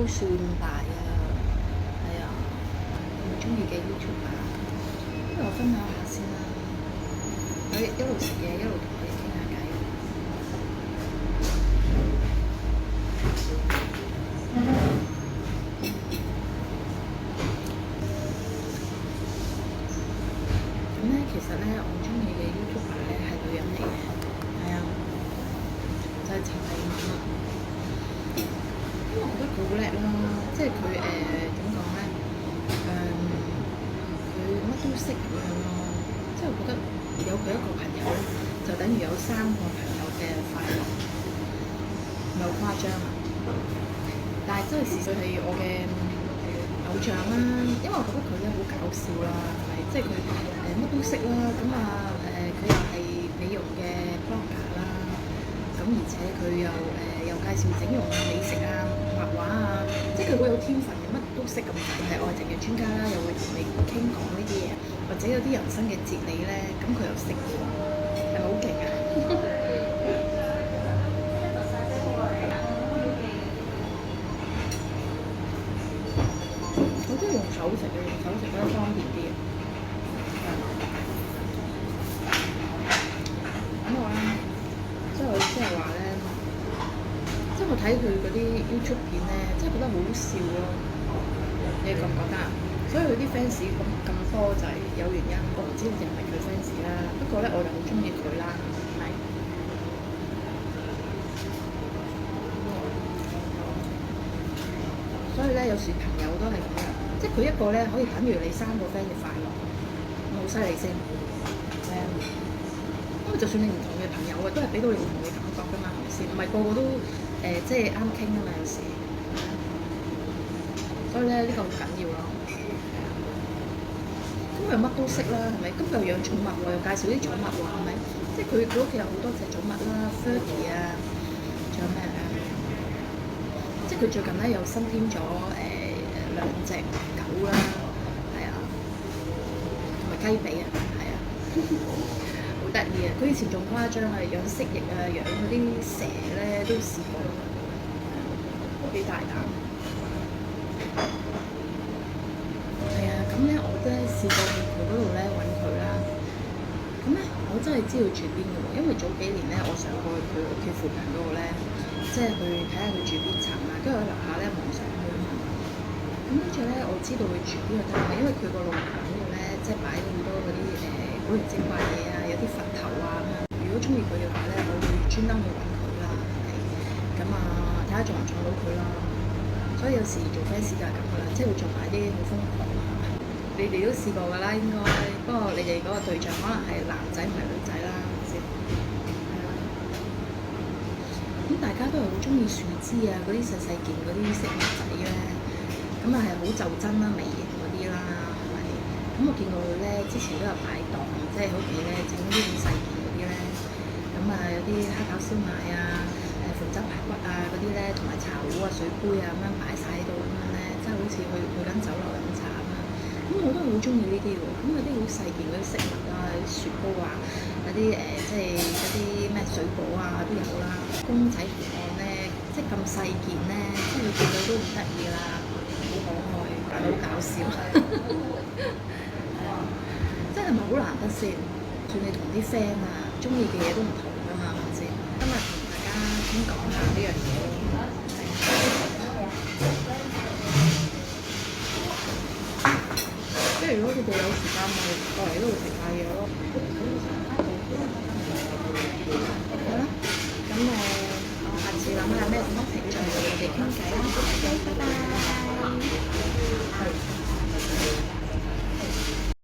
算大啊，係啊，我中意嘅 YouTuber，不如我分享下先啦。佢一路食嘢一路同我哋傾下偈。咁咧，其實咧，我中意嘅 YouTuber 咧係女人嚟嘅，係啊，就係陳麗敏啦。因為我覺得佢好叻啦，即係佢點講咧？佢乜都識咁樣咯。即係我覺得有佢一個朋友咧，就等於有3個朋友嘅快樂，唔係好誇張啊！但係真係事實係我嘅偶像啦，因為我覺得佢咧好搞笑啦，係咪？即係佢乜都識啦，咁啊佢又係美容嘅 blogger 啦，咁而且佢又介紹整容美食啊、畫畫啊，即係佢好有天分嘅，乜都識咁滯，係愛情嘅專家啦，又會同你傾講呢啲嘢，或者有啲人生嘅哲理咧，咁佢又識喎，係咪好勁啊？我都係用手食嘅，用手食覺得方便啲。咁我咧，即係我即係話咧，即係我睇佢嗰啲 YouTube 片咧，即係覺得好好笑咯。你覺唔覺得啊？所以佢啲 fans 咁多就係有原因，我唔知你係咪佢 fans 啦。不過咧，我就好中意佢啦，係。所以咧，有時朋友都係咁樣，即係佢一個咧可以等於你3個 friend 嘅快樂，咁好犀利先。係啊，因為就算你唔同嘅朋友啊，都係俾到你唔同嘅感覺㗎嘛，係咪先？唔係個個都即係啱傾㗎嘛，有時。所以咧，呢個好緊要咯。係啊。咁佢又乜都識啦，係咪？咁佢又養寵物喎，又介紹啲寵物喎，係咪？即係佢屋企有好多隻寵物啦 Fergie 啊，仲有咩啊？即係佢最近咧又新添咗2隻狗啦，係啊，同埋雞髀啊，係啊，好得意啊！佢以前仲誇張啊，養蜥蜴啊，養嗰啲蛇咧都試過，幾大膽。係啊，咁咧我咧試過去佢嗰度咧揾佢啦。咁咧我真係知道住邊嘅喎，因為早幾年咧我上過去佢屋企附近嗰度咧，即係去睇下佢住邊層啊，跟住喺樓下咧望上去啊嘛。咁跟住咧我知道佢住邊個單位，因為佢個路旁嗰度咧即係擺咗好多嗰啲古靈精怪嘢啊，有啲佛頭啊咁樣。如果中意佢嘅話咧，我會專登去揾佢啦，係。咁啊，睇下撞唔撞到佢啦。所以有時做 fans 就係咁噶啦，即係會做埋啲好瘋狂啊！你哋都試過㗎啦，應該。不過你哋嗰個對象可能係男仔唔係女仔啦，係咪先？係啊。咁大家都係好中意樹枝啊，嗰啲細細件嗰啲食物仔咧，咁啊係好就真啦、微型嗰啲啦，係咪？咁我見過佢咧，之前都有擺檔，即係好似咧整啲咁細件嗰啲咧，咁啊有啲蝦餃燒賣啊、鳳爪排骨啊嗰啲咧，同埋茶壺啊、水杯啊咁樣擺晒喺度咁樣咧，即係好似去緊酒樓飲茶咁樣。咁我都好中意呢啲喎，咁有啲好細件嗰啲飾物啊，有啲雪糕啊，有啲即係嗰啲咩水果啊都有啦，公仔圖案咧，即係咁細件咧，即係你見到都唔得意啦，好可愛，但係好搞笑，即係咪好難得先？算你同啲 friend 啊，中意嘅嘢都唔同㗎嘛，係咪先？今日同大家先講下呢樣嘢。即係如果你哋有時間，咪過嚟呢度食下嘢咯。好啦，咁我下次諗下咩 topic 再同你哋傾偈啦。OK，拜拜。